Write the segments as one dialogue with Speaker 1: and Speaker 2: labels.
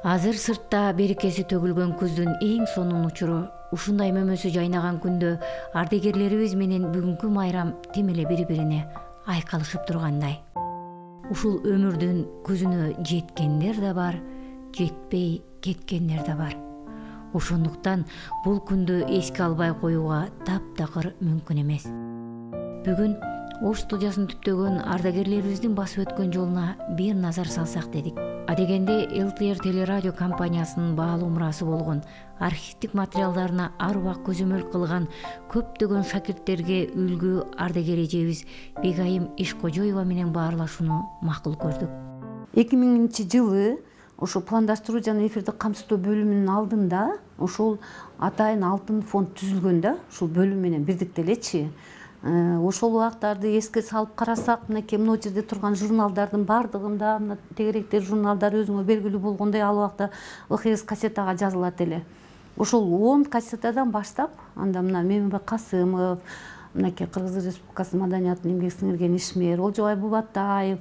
Speaker 1: Азыр сыртта берекеси төгүлгөн күздүн эң сонун учуру. Ушундай мөмөсү жайнаган күндө ардегерлерибиз менен бүгүнкү майрам тим эле бири-бирине айкалышып тургандай. Ушул өмүрдүн күзүнө жеткендер да бар, жетпей кеткендер да бар. Ошондуктан бул күндү эске албай коюуга таптакыр мүмкүн эмес. Бүгүн Ош студиясын түптөгөн ардагерлерибиздин басып өткөн жолуна бир назар салсак дедик. Адегенде ЛТР телерадио компаниясынын баалуу мурасы болгон архивдик материалдарына ар убак көзөмөл кылган көптөгөн шакирттерге үлгү ардагер эжебиз Бегайым Ишкожоева менен баарлашууну макул көрдүк.
Speaker 2: 2000-жылы ошо пландаштыруу жана эфирдик камсыздоо бөлүмүнүн алдында ошол атайын алтын фонд түзүлгөн да, ушул бөлүм менен бирдикте элечи. Ошол убактарды эске салып карасак, мынакей могу жерде турган журналдардын баардыгында мына тегеректер журналдар өзүңө белгилүү болгондой ал убакта ЛХС кассетага жазылат эле. Ошол 10 кассетадан баштап, анда мына Мембек Касымов, мынакей Кыргыз Республикасынын маданиятын эмгек сиңирген ишмер, Олжобай Бубатаев,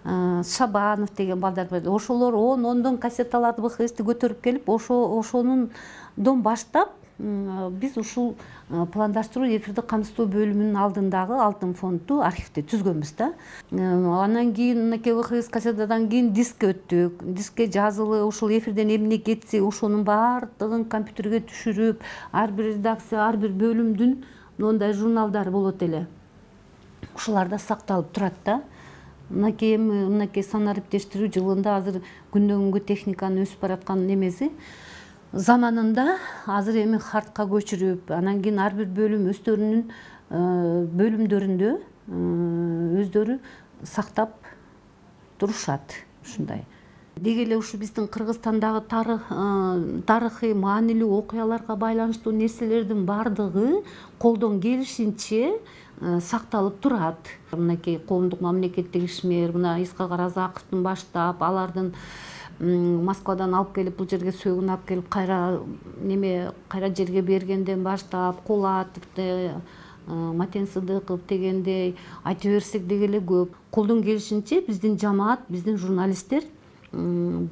Speaker 2: Шабанов деген балдар бар. Ошолор 10 кассеталарды ЛХСти көтөрүп келип, ошонун баштап биз ушул пландаштыруу эфирдик камсыздоо бөлүмүнүн алдындагы алтын фондду архивди түзгөнбүз да. Анан кийин мынакей ЛХС кассетадан кийин дискке өттүк. Дискке жазылып, ушул эфирден эмне кетси, ошонун баардыгын компьютерге түшүрүп, ар бир редакция, ар бир бөлүмдүн мондай журналдары болот эле. Ушуларда сакталып турат да. Мынакей санариптештирүү жылында азыр күндөн күнгө техниканын өсүп бараткан немеси заманында азыр эми хардка көчүрүп, анан кийин ар бир бөлүм өздөрүнүн бөлүмдөрүндө өздөрү сактап турушат ушундай. Деги эле ушу биздин Кыргызстандагы тарыхый маанилүү окуяларга байланыштуу нерселердин баардыгы колдон келишинче сакталып турат. Мынакей коомдук мамлекеттик ишмер, мына Исхак Аразаковдун баштап, алардын Москвадан алып келип, бул жерге сөөгүн алып келип, кайра жерге бергенден баштап, Кулатовду, Матен Сыдыков дегендей, айта берсек деги эле көп. Колдон келишинче биздин жамаат, биздин журналисттер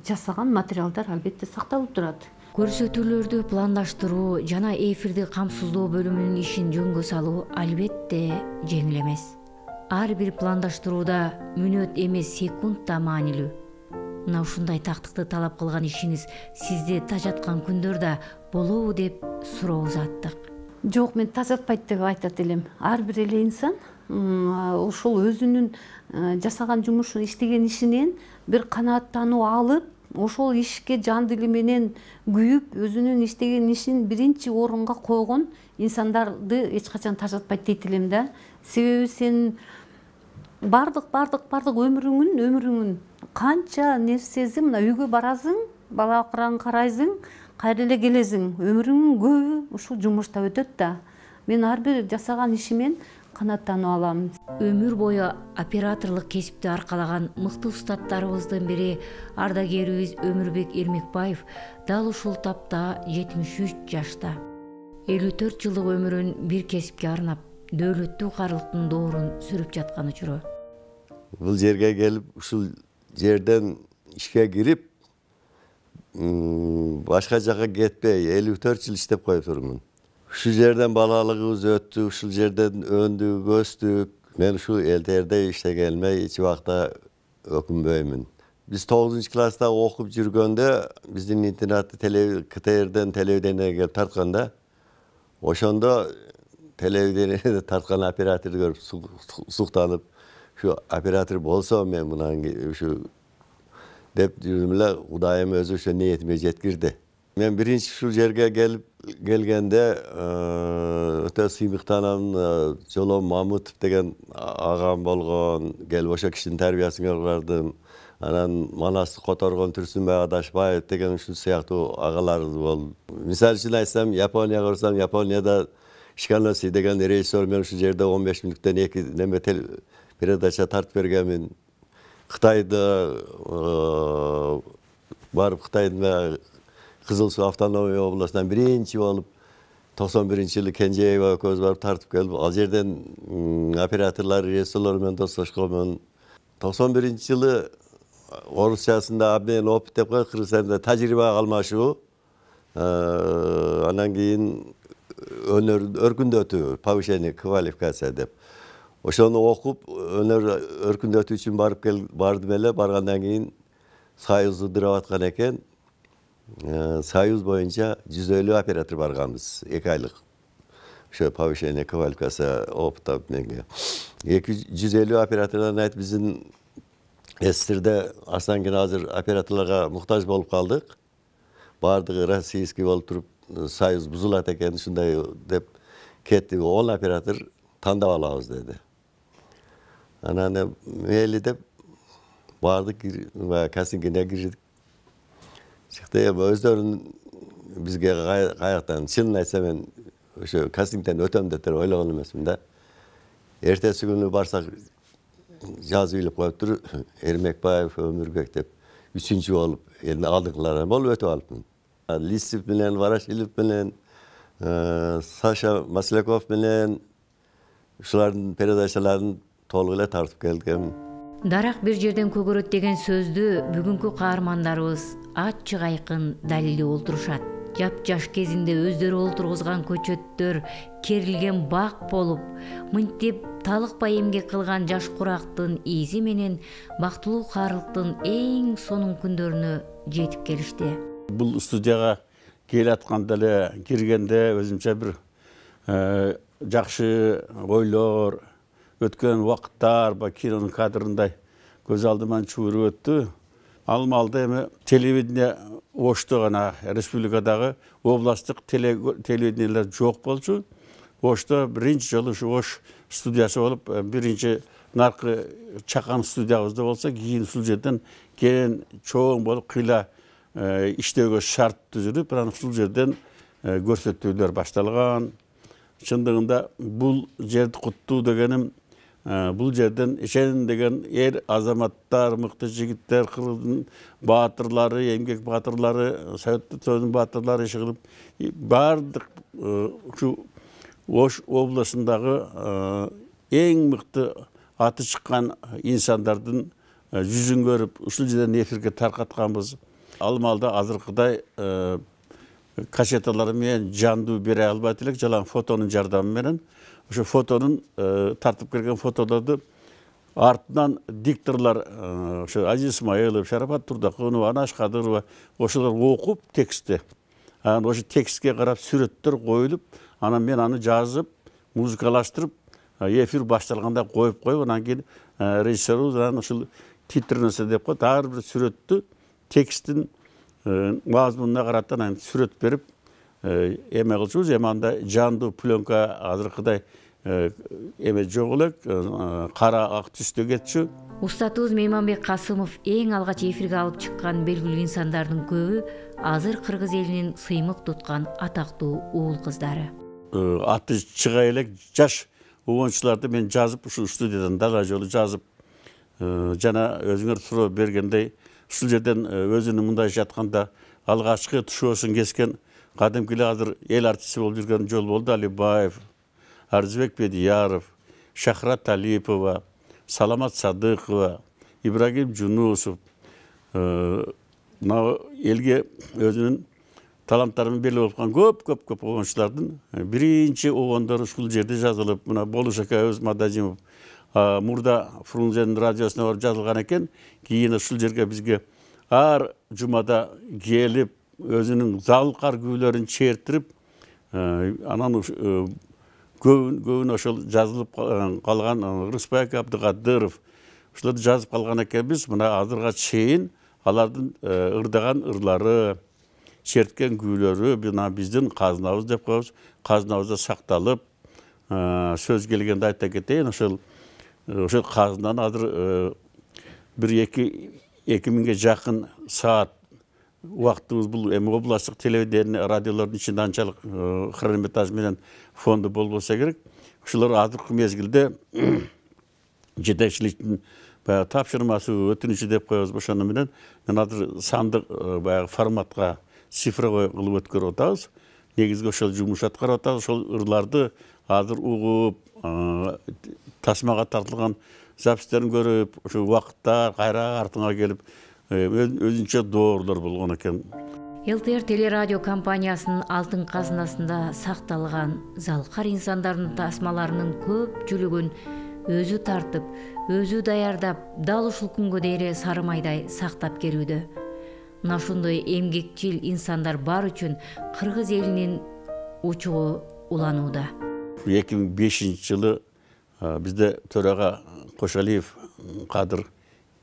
Speaker 2: жасаган материалдар албетте сакталып турат.
Speaker 1: Көрсөтүүлөрдү пландаштыруу жана эфирди камсыздоо бөлүмүнүн ишин жөнгө салуу албетте жеңил эмес. Ар бир пландаштырууда мүнөт эмес секунд да маанилүү. Мына ушундай тактыкты талап кылган ишиңиз сизди тажаткан күндөрдө болобу деп суроо узаттык.
Speaker 2: Жок, мен тажатпайт деп айтат элем. Ар бир эле инсан ошол өзүнүн жасаган жумушу, иштеген ишинен бир канааттануу алып, ошол ишке жан дили менен күйүп, өзүнүн иштеген ишин биринчи орунга койгон инсандарды эч качан тажатпайт дейт элем да. Себеби сен бардык өмүрүңүн канча нерсеси, мына үйгө барасың, бала акыран карайсың, кайра эле келесиң. Өмүрүңүн көбү ушул жумушта өтөт да. Мен ар бир жасаган ишимен канааттануу алам.
Speaker 1: Өмүр бою операторлук кесипти аркалаган мыкты устаттарыбыздын бири ардагерибиз Өмүрбек Эрмекбаев дал ушул тапта 73 жашта. 54 жылдык өмүрүн бир кесипке арнап, дөөлөттүү карлыктын доорун сүрүп жаткан учуру.
Speaker 3: Бул жерге келип, ушул жерден ишке кирип, башка жака кетпей 54 жыл иштеп коюптурмун. Ушул жерден балалыгыбыз өттү, ушул жерден өндүк, өстүк. Мен ушул ЛТРде иштегениме эч убакта өкүнбөймүн. Биз 9 класста окуп жүргөндө биздин интернатты КТРден телевидениеге келип тартканда, ошондо телевидениеде тарткан операторду көрүп суктанып, ушу оператор болсо мен мынан ушу деп жүрдүм эле, Кудайым өзү ошо ниетиме жеткирди. Мен биринчи ушул жерге келгенде өтө сыймыктанам, Жолом Мамутов деген агам болгон, келип ошо кишинин тарбиясына бардым. Анан Манасты которгон Турсунбай Адашбаев деген ушул сыяктуу агаларыбыз болду. Мисалы үчүн айтсам, Японияга барсам, Японияда Шиканоси деген режиссер мен ушул жерде 15 мүнөттөн 2 передача тартып бергенмин. Кытайда барып, Кытайдын Кызыл Суу автономия областынан биринчи болуп, 91-жылы Кенжеева экөөбүз барып тартып келип, ал жерден операторлор, режиссерлор менен достошконмун. 91-жылы Orusçasında abden opit dep koy, Kırgızstanda tajriba almaşığı. Anan keyin önör örkündötü, повышение квалификация деп. Ошону окуп, өнөр өркүндөтүү үчүн бардым эле. Баргандан кийин Союзду дырап аткан экен. Союз боюнча 150 оператор барганбыз, 2 айлык. Ошо повышение квалификация опыта менге. 150 оператордон айтып биздин СССРде Арсланкин азыр операторлорго муктаж болуп калдык. Бардыгы российский болуп туруп, Союз бузулат экен, ушундай деп кетти. 10 оператор тандап алабыз деди. Анан мейли деп бардык, кастингине кирдик. Чыкты, өздөрүн бизге каяктан, чынын айтсам мен ошо кастингден өтөм деп ойлогон эмесмин да. Эртеси күнү барсак жазып илип коюптур, Эрмекбаев, Өмүрбек деп 3-чү болуп, эми алдыңкылардан болуп өтүп алыпмын. Лисов менен, Ворошилов менен, Саша Масляков менен ушулардын передачаларын толук эле тартып келгем.
Speaker 1: Дарак бир жерден көгөрөт деген сөздү бүгүнкү каармандарыбыз ачык айкын далилдеп олтурушат. Жап-жаш кезинде өздөрү олтургузган көчөттөр керилген бак болуп, мынтип талыкпай эмгек кылган жаш курактын изи менен бактылуу каарылыктын эң сонун күндөрүнө жетип келишти.
Speaker 4: Бул студияга келатканда эле киргенде өзүмчө бир жакшы ойлор, өткөн убакыттар, кинонун кадрындай көз алдыман чууруп өттү. Ал маалда эми телевидение Ошто гана республикадагы областтык телевидениелер жок болчу. Ошто биринчи жолу ушу Ош студиясы болуп, биринчи наркы чакан студиябызда болсо, кийин ушул жерден кийин чоң болуп кыйла иштөөгө шарт түзүлүп, анан ушул жерден көрсөтүүлөр башталган. Чындыгында бул жерди куттуу дегеним, бул жерден ишен деген эр азаматтар, мыкты жигиттер, кыргыздын баатырлары, эмгек баатырлары, Советтин баатырлары чыгып, бардык ушу Ош областындагы эң мыкты аты чыккан инсандардын жүзүн көрүп, ушул жерден эфирге таркатканбыз. Ал маалда азыркыдай кассеталар менен жандуу бере албайт элек, жалаң фотонун жардамы менен ошо фотонун тартып келген фотолорду артынан дикторлор, ошо Азиз Исмаилов, Шарапат Турдакунова, Анаш Кадырова ошолор окуп текстти. Анан ошо текстке карап сүрөттөр коюлуп, анан мен аны жазып, музыкалаштырып, эфир башталганда коюп коюп, анан кийин режиссер анан ушул титрнесе деп коет, ар бир сүрөттү текстин мазмунуна карата анан сүрөт берип эме кылчубуз. Эми анда жандуу пленка азыркыдай эме жок элек, кара ак түстө кетчү.
Speaker 1: Устатыбыз Мейманбек Касымов эң алгач эфирге алып чыккан белгилүү инсандардын көбү азыр кыргыз элинин сыймык туткан атактуу уул кыздары.
Speaker 4: Аты чыга элек жаш угунчуларды мен жазып, ушул студиядан дала жолу жазып, жана өзүңөр суроо бергендей, ушул жерден өзүнүн мындай жатканда алгачкы тушоосун кескен кадимки эле азыр эл артисти болуп жүргөн жол болду. Алибаев, Арзыбек Бедияров, Шахрат Талипова, Саламат Садыкова, Ибрагим Жунусов, мына элге өзүнүн таланттарын белгилеп аткан көп угунчулардын биринчи угондору ушул жерде жазылып, мына Болуш акабыз Мадажимов мурда Фрунзенин радиосуна барып жазылган экен. Кийин ушул жерге бизге ар жумада келип, өзүнүн залкар күүлөрүн чертирип, анан көбүн ошол жазылып калган Рыспай Абдыкадыров ушуларды жазып калган экенбиз. Мына азырга чейин алардын ырдаган ырлары, черткен күүлөрү биздин казынабыз деп коебуз. Казынабызда сакталып, сөз келгенде айта кетейин, ошол казынаны азыр 1-2 миңге жакын саат убактыбыз бул эми областтык телевидение радиолордун ичинде анчалык хронометраж менен фонду болбосо керек. Ушулар азыркы мезгилде жетекчиликтин баягы тапшырмасы, өтүнүчү деп коебуз. Ошону менен мен азыр сандык баягы форматка цифровой кылып өткөрүп атабыз. Негизги ошол жумуш аткарып атабыз. Ошол ырларды азыр угуп, тасмага тартылган запистерин көрүп, ошо убакыттар кайра артыңа келип өзүнчө доорлор болгон экен.
Speaker 1: ЛТР телерадио компаниясынын алтын казынасында сакталган залкар инсандардын тасмаларынын көпчүлүгүн өзү тартып, өзү даярдап, дал ушул күнгө дейре сары майдай сактап келүүдө. Мына ошондой эмгекчил инсандар бар үчүн кыргыз элинин учугу уланууда.
Speaker 4: 2005 жылы бизде төрага Кошалиев Кадыр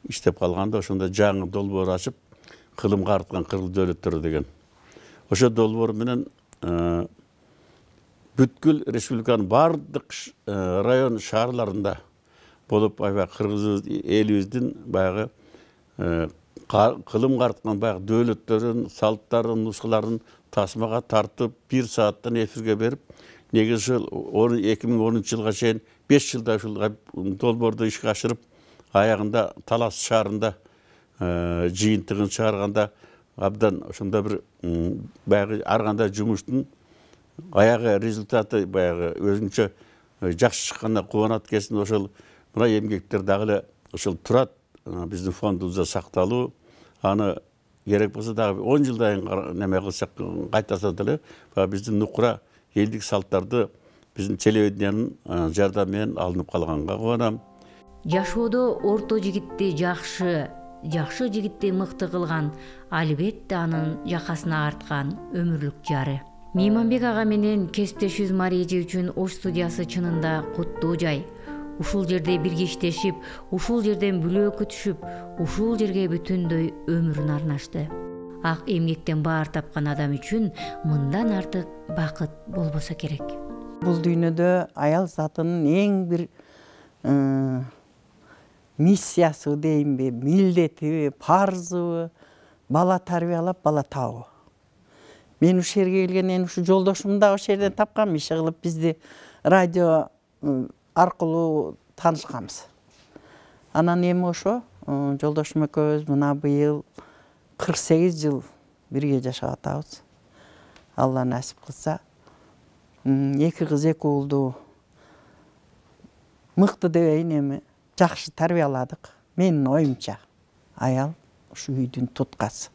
Speaker 4: иштеп калганда ошондо жаңы долбоор ачып, кылымга арткан кыргыз дөөлөттөрү деген. Ошо долбоор менен бүткүл республиканын бардык район шаарларында болуп, аябай кыргыз элибиздин баягы кылымга арткан баягы дөөлөттөрүн, салттарын, нускаларын тасмага тартып, 1 сааттан эфирге берип, негизи 2010 жылга чейин 5 жылда ушул долбоорду ишке ашырып, аягында Талас шаарында жыйынтыгын чыгарганда абдан ошондо бир баягы ар кандай жумуштун аягы результаты баягы өзүнчө жакшы чыкканына кубанат экенсиң. Ошол мына эмгектер дагы эле ошол турат биздин фондубузда сакталуу. Аны керек болсо дагы 10 жылдан неме кылсак, кайтарса деле биздин нукура элдик салттарды биздин телевидениянын жардамы менен алынып калганга кубанам.
Speaker 1: Жашоодо орто жигитти жакшы жигитти мыкты кылган албетте анын жакасына арткан өмүрлүк жары. Мейманбек ага менен кесиптешибиз Мария эже үчүн Ош студиясы чынында куттуу жай. Ушул жерде бирге иштешип, ушул жерден бүлөкү түшүп, ушул жерге бүтүндөй өмүрүн арнашты. Ак эмгектен баар тапкан адам үчүн мындан артык бакыт болбосо керек.
Speaker 5: Бул дүйнөдө аял затынын эң бир миссиясы дейинби, милдети, парзы бала тарбиялап, бала табуу. Мен ушул жерге келгенен ушу жолдошумду да ошол жерден тапкам, иши кылып бизди радио аркылуу таанышканбыз. Анан эми ошо жолдошум экөөбүз мына быйыл 48 жыл бирге жашап атабыз. Алла насип кылса, 2 кыз 2 уулду мыкты дебейин, эми жакшы тарбияладык. Менин оюмча аял ушу үйдүн туткасы.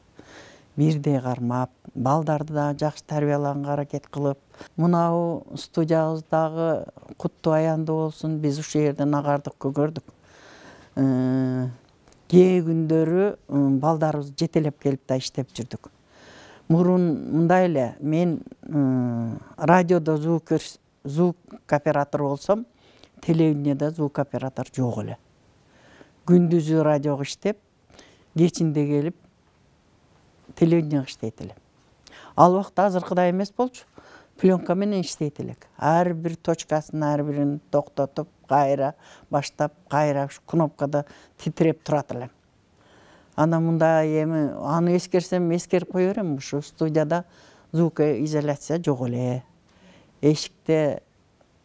Speaker 5: Бирдей кармап, балдарды да жакшы тарбиялаганга аракет кылып, мынау студиябыздагы куттуу аяндуу болсун, биз ушул жерден агардык, көгөрдүк. Кээ күндөрү балдарыбыз жетелеп келип да иштеп жүрдүк. Мурун мындай эле, мен радиодо звук оператор болсом, телевидениеде звук оператор жок эле. Күндүзү радиого иштеп, кечинде келип телевидениеге иштейт элем. Ал убакта азыркыдай эмес болчу. Пленка менен иштейт элек. Ар бир точкасын ар бирин токтотуп, кайра баштап, кайра кнопкада титиреп турат элем. Ана мындай эми аны эскерсем эскерип кое берем, ушу студияда звукоизоляция жок эле. Эшикте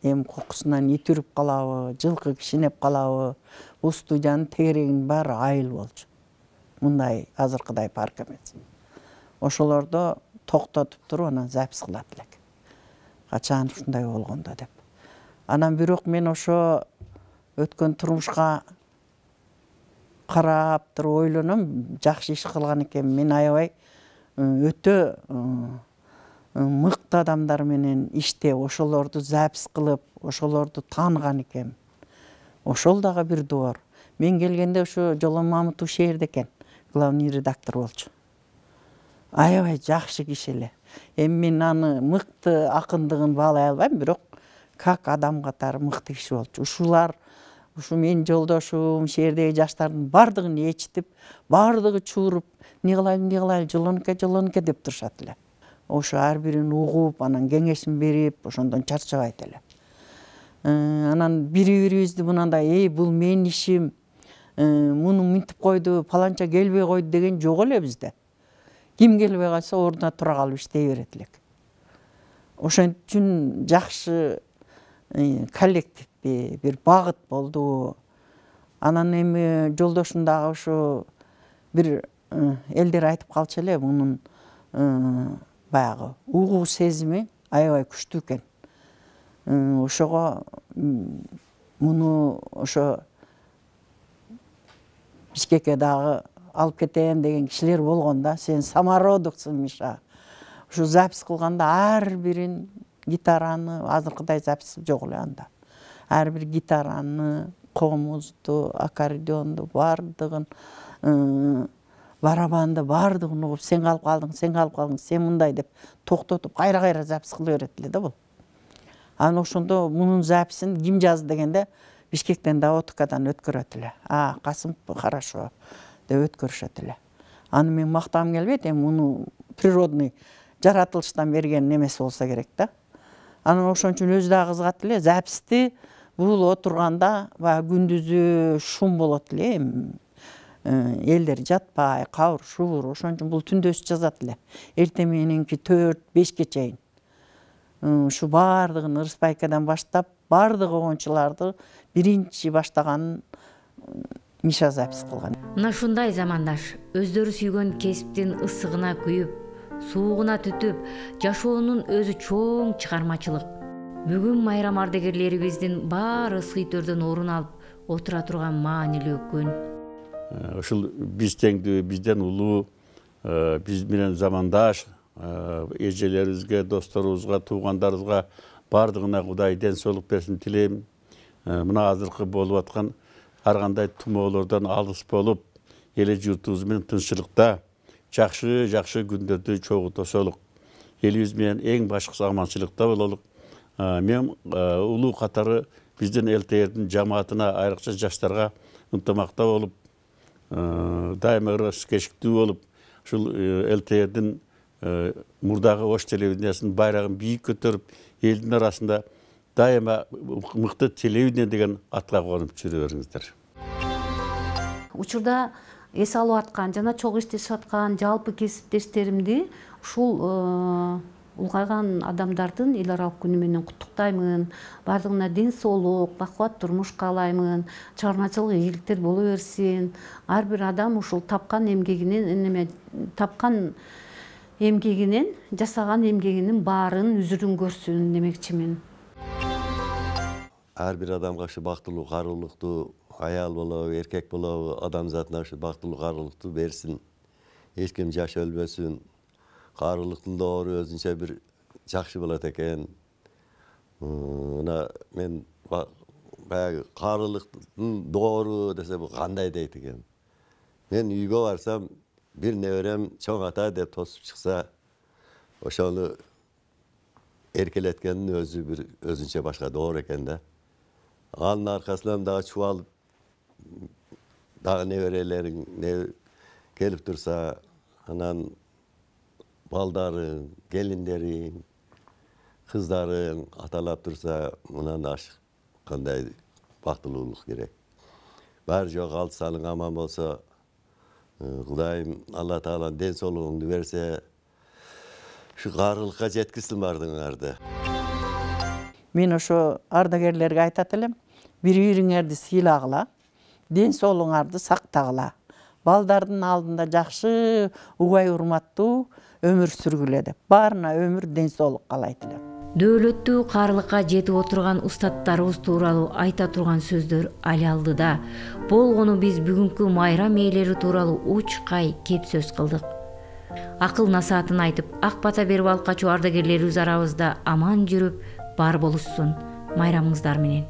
Speaker 5: эми кокусунан ит үрүп калабы, жылкы кишинеп калабы. Бул студиянын тегерегинин баары айыл болчу. Мындай азыркыдай парк эмес. Ошолордо токтотуп туруп анан запись кылат элек. Качан ушундай болгондо деп. Анан бирок мен ошо өткөн турмушка карап туруп ойлоном, жакшы иш кылган экен. Мен аябай өтө мыкты адамдар менен иштеп, ошолорду запись кылып, ошолорду тааныган экен. Ошол дагы бир доор. Мен келгенде ошо Жолон Мамытов ушул жерде экен, главный редактор болчу. Аябай жакшы киши эле. Эми мен аны мыкты акындыгын баалай албайм, бирок как адам катары мыкты киши болчу. Ушулар, ушу менин жолдошум, ушул жердеги жаштардын бардыгын ээрчитип, бардыгы чууруп, не кылайлы, жолонуке деп турушат эле. Ошо ар бирин угуп, анан кеңешин берип, ошондон чарчабайт эле. Анан бири-бирибизди мынандай, бул менин ишим, муну мынтип койду, паланча келбей койду деген жок эле бизде. Ким келбей калса ордуна тура калып иштей берет элек. Ошон үчүн жакшы коллективби, бир багыт болду. Анан эми жолдошум дагы ошо бир элдер айтып калчу эле, мунун баягы угуу сезими аябай күчтүү экен. Ошого муну ошо Бишкекке дагы алып кетем деген кишилер болгондо, сен самородоксуң Миша. Ушу запись кылганда ар бирин гитараны, азыркыдай запись жок эле анда. Ар бир гитараны, комузду, аккордеонду бардыгын, барабанды бардыгын угуп, сен калып калдың, сен мындай деп токтотуп кайра запись кыла берет эле да бул. Анан ошондо мунун записин ким жазды дегенде Бишкектен да ОТКдан өткөрөт эле. Касымов хорошо деп өткөрүшөт эле. Аны мен мактагым келбейт, муну природный жаратылыштан берген немеси болсо керек да. Анан ошон үчүн өзү да кызгат эле, записти бул отурганда баягы күндүзү шум болот эле. Элдер жатпай, кабыр шубур, ошон үчүн бул түндөсү жазат эле. Эртең мененки 4-5ке чейин. Ушу бардыгын Ырыспайкадан баштап, бардык оңчуларды биринчи баштаганын Миша запись кылган.
Speaker 1: Мына ушундай замандаш өздөрү сүйгөн кесиптин ысыгына күйүп, суугуна түтүп, жашоонун өзү чоң чыгармачылык. Бүгүн майрам ардагерлерибиздин баары сыйтөрдөн орун алып отура турган маанилүү күн.
Speaker 4: Ушул биз теңдүү, бизден улуу, биз менен замандаш эжелерибизге, досторубузга, туугандарыбызга бардыгына Кудай ден соолук берсин тилейм. Мына азыркы болуп аткан ар кандай тумоолордон алыс болуп, эле журтубуз менен тынччылыкта жакшы күндөрдү чогултосолук. Элибиз менен эң башкысы аманчылыкта бололук. Мен улуу катары биздин ЛТРдин жамаатына, айрыкча жаштарга ынтымакта болуп, дайыма ыргыз-кечиктүү болуп, ушул ЛТРдин мурдагы Ош телевидениясынын байрагын бийик көтөрүп, элдин арасында дайыма мыкты телевидение деген атка конуп жүрө бериңиздер.
Speaker 2: Учурда эс алып аткан жана чогуу иштешип аткан жалпы кесиптештеримди ушул улгайган адамдардын эл аралык күнү менен куттуктаймын. Бардыгына ден соолук, бакубат турмуш каалаймын. Чыгармачылык ийгиликтер боло берсин. Ар бир адам ушул тапкан эмгегинен, жасаган эмгегинин баарын үзүрүн көрсүн демекчимин.
Speaker 3: Ар бир адамга ушу бактылуу, каруулукту, аял болобу, эркек болобу, адамзатына ушу бактылуу, каруулукту берсин. Эч ким жаш өлбөсүн. Каруулуктун доору өзүнчө бир жакшы болот экен. Мына мен баягы каруулуктун доору десе бул кандай дейт экен. Мен үйгө барсам, бир неберем чоң ата деп тосуп чыкса, ошону эркелеткендин өзү бир өзүнчө башка доор экен да. Анын аркасынан дагы чубалып, дагы неберелериң келип турса, анан балдарың, келиндериң, кыздарың аталап турса, мындан ашык кандай бактылуулук керек. Баары жок алты салың аман болсо, Кудайым Алла Таала ден соолугуңду берсе, ушу каруулукка жеткизсин бардыгыңарды.
Speaker 5: Мен ошо ардагерлерге айтат элем, бири-бириңерди сыйлагыла, ден соолугуңарды сактагыла. Балдардын алдында жакшы, угай урматтуу өмүр сүргүлө деп. Баарына өмүр ден соолук каалайт элем.
Speaker 1: Дөөлөттүү каарылыкка жетип отурган устаттарыбыз тууралуу айта турган сөздөр али алдыда. Болгону биз бүгүнкү майрам ээлери тууралуу учкай кеп сөз кылдык. Акыл насаатын айтып, ак бата берип алып качуу ардагерлерибиз арабызда аман жүрүп, бар болушсун. Майрамыңыздар менен.